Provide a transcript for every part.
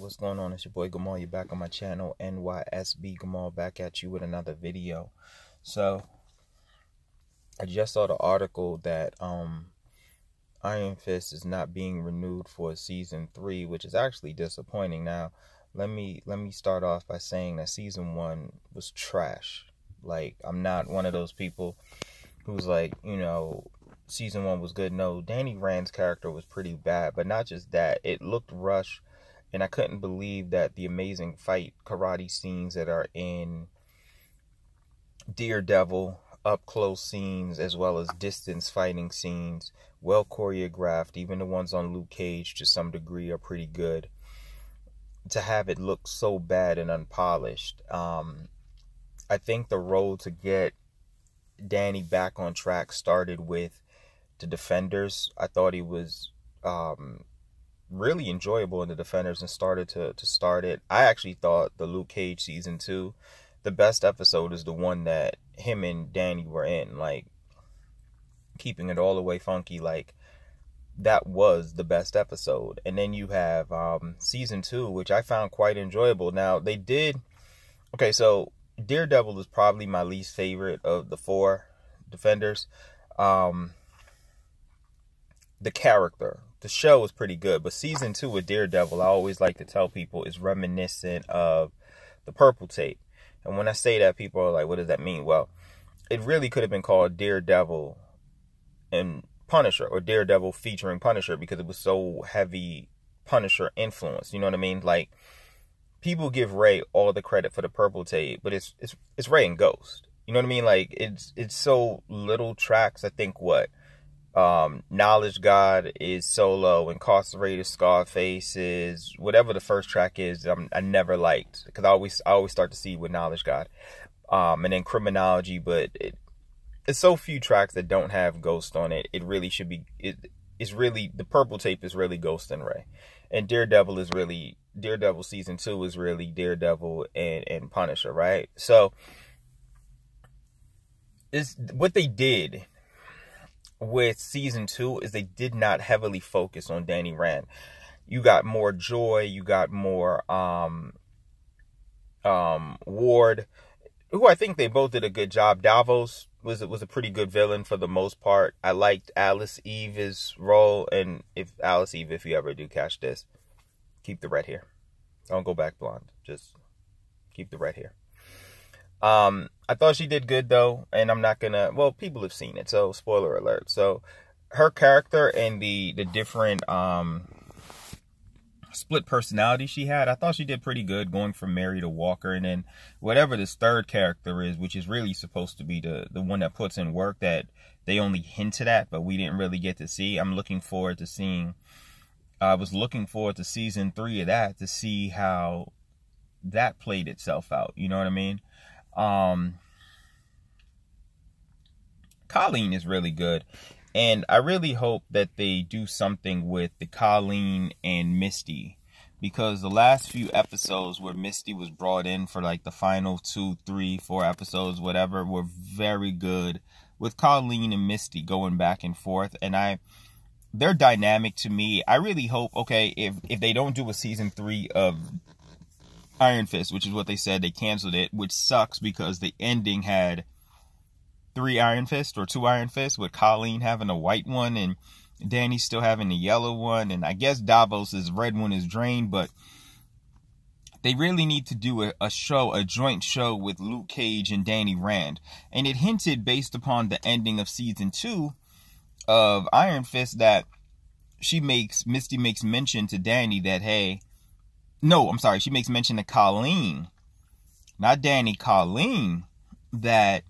what's going on? It's your boy Gamal. You're back on my channel, NYSB Gamal, back at you with another video. So I just saw the article that Iron Fist is not being renewed for season 3, which is actually disappointing. Now, let me start off by saying that season 1 was trash. Like, I'm not one of those people who's like, you know, season 1 was good. No, Danny Rand's character was pretty bad, but not just that. It looked rushed, and I couldn't believe that the amazing fight karate scenes that are in Daredevil, up close scenes, as well as distance fighting scenes, well choreographed. Even the ones on Luke Cage to some degree are pretty good. To have it look so bad and unpolished, I think the road to get Danny back on track started with the Defenders. I thought he was really enjoyable in the Defenders and started to start it. I actually thought the Luke Cage season 2, the best episode is the one that him and Danny were in, like keeping it all the way funky. Like, that was the best episode. And then you have season 2, which I found quite enjoyable. Now, they did, okay, so Daredevil is probably my least favorite of the 4 Defenders. The character, the show is pretty good, but season 2 with Daredevil, I always like to tell people, is reminiscent of the Purple Tape. And when I say that, people are like, what does that mean? Well, it really could have been called Daredevil and Punisher, or Daredevil featuring Punisher, because it was so heavy Punisher influence. You know what I mean? Like, people give Ray all the credit for the Purple Tape, but it's Ray and Ghost. You know what I mean? Like, it's so little tracks. I think Knowledge God is Solo, Incarcerated Scarface is whatever the first track is. I never liked, because I always start to see with Knowledge God, and then Criminology, but it's so few tracks that don't have Ghost on it. It really should be. It's really, the Purple Tape is really Ghost and Ray, and Daredevil is really, Daredevil season 2 is really Daredevil and Punisher, right? So is what they did with season 2 is they did not heavily focus on Danny Rand. You got more Joy, you got more Ward, who I think they both did a good job. Davos was a pretty good villain for the most part. I liked Alice Eve's role, and if you ever do catch this, keep the red hair. Don't go back blonde. Just keep the red hair. I thought she did good, though, and I'm not gonna, well, people have seen it, so spoiler alert. So her character and the different split personality she had, I thought she did pretty good, going from Mary to Walker, and then whatever this third character is, which is really supposed to be the one that puts in work that they only hinted at, but we didn't really get to see. I'm looking forward to seeing, I was looking forward to season 3 of that, to see how that played itself out. You know what I mean? Colleen is really good, and I really hope that they do something with the Colleen and Misty, because the last few episodes where Misty was brought in for like the final 2, 3, 4 episodes, whatever, were very good, with Colleen and Misty going back and forth, and their dynamic, to me, I really hope, okay, if they don't do a season 3 of Iron Fist, which is what they said, they canceled it, which sucks because the ending had 3 Iron Fists or 2 Iron Fists, with Colleen having a white one and Danny still having the yellow one, and I guess Davos's red one is drained. But they really need to do a joint show with Luke Cage and Danny Rand. And it hinted, based upon the ending of season 2 of Iron Fist, that Misty makes mention to Danny that, hey, no, I'm sorry, she makes mention to Colleen, not Danny, Colleen, that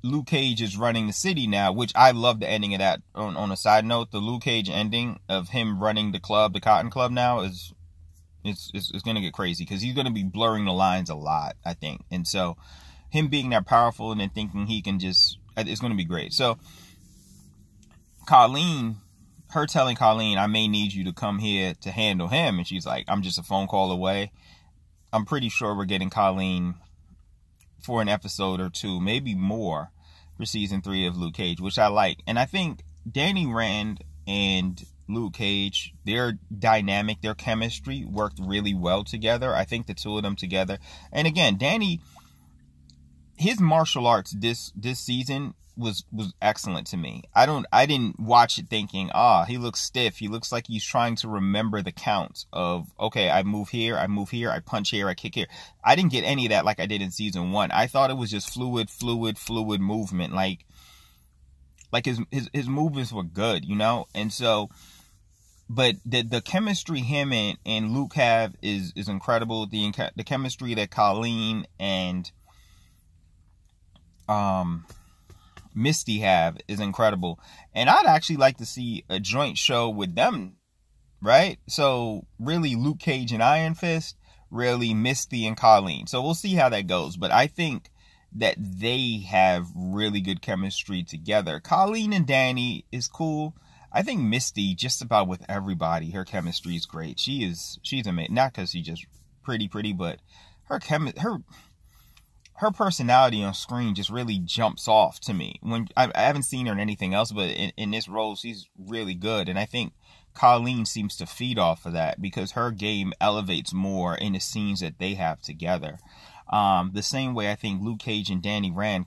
Luke Cage is running the city now, which I love the ending of that. On a side note, the Luke Cage ending of him running the club, the Cotton Club now, is going to get crazy, because he's going to be blurring the lines a lot, I think. And so him being that powerful and then thinking he can just, it's going to be great. So Colleen, her telling Colleen, I may need you to come here to handle him, and she's like, I'm just a phone call away. I'm pretty sure we're getting Colleen for an episode or 2, maybe more, for season 3 of Luke Cage, which I like. And I think Danny Rand and Luke Cage, their dynamic, their chemistry worked really well together. I think the two of them together. And again, Danny, his martial arts this season was excellent to me. I didn't watch it thinking, he looks stiff. He looks like he's trying to remember the counts of, okay, I move here, I punch here, I kick here. I didn't get any of that like I did in season 1. I thought it was just fluid movement. Like his movements were good, you know? And so, but the chemistry him and Luke have is incredible. The chemistry that Colleen and Misty have is incredible. And I'd actually like to see a joint show with them, right? So really Luke Cage and Iron Fist, really Misty and Colleen. So we'll see how that goes. But I think that they have really good chemistry together. Colleen and Danny is cool. I think Misty, just about with everybody, her chemistry is great. She's amazing. Not because she's just pretty, but her personality on screen just really jumps off to me. When I haven't seen her in anything else, but in this role, she's really good. And I think Colleen seems to feed off of that because her game elevates more in the scenes that they have together. The same way I think Luke Cage and Danny Rand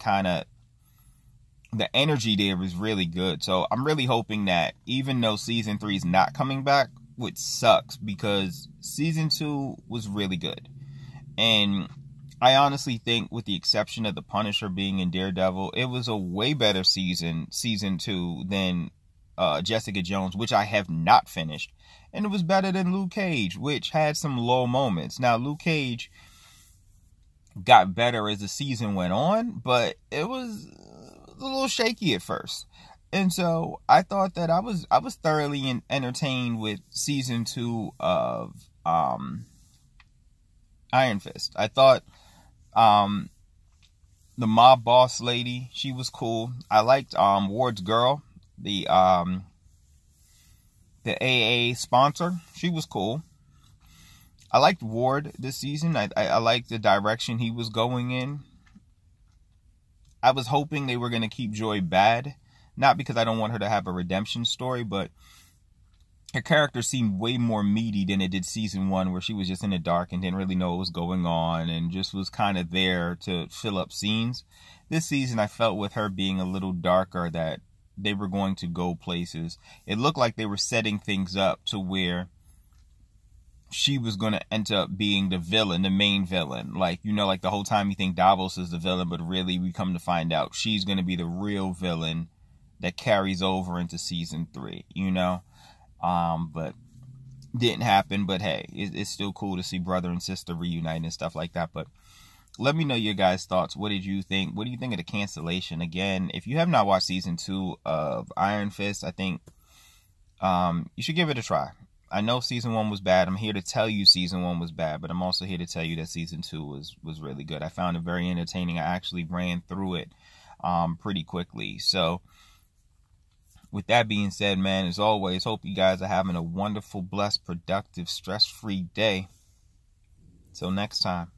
the energy there is really good. So I'm really hoping that even though season 3 is not coming back, which sucks because season 2 was really good. And I honestly think, with the exception of the Punisher being in Daredevil, it was a way better season 2 than Jessica Jones, which I have not finished. And it was better than Luke Cage, which had some low moments. Now, Luke Cage got better as the season went on, but it was a little shaky at first. And so I thought that I was thoroughly entertained with season 2 of Iron Fist. I thought the mob boss lady, she was cool. I liked Ward's girl, the AA sponsor. She was cool. I liked Ward this season. I liked the direction he was going in. I was hoping they were going to keep Joy bad. Not because I don't want her to have a redemption story, but her character seemed way more meaty than it did season 1, where she was just in the dark and didn't really know what was going on and just was kind of there to fill up scenes. This season, I felt with her being a little darker that they were going to go places. It looked like they were setting things up to where she was going to end up being the villain, the main villain. Like, you know, like the whole time you think Davos is the villain, but really we come to find out she's going to be the real villain that carries over into season 3, you know? But didn't happen. But hey, it's still cool to see brother and sister reunite and stuff like that. But let me know your guys' thoughts. What did you think? What do you think of the cancellation? Again, if you have not watched season 2 of Iron Fist, I think you should give it a try. I know season 1 was bad. I'm here to tell you season 1 was bad, but I'm also here to tell you that season 2 was really good. I found it very entertaining. I actually ran through it pretty quickly. So with that being said, man, as always, hope you guys are having a wonderful, blessed, productive, stress-free day. Till next time.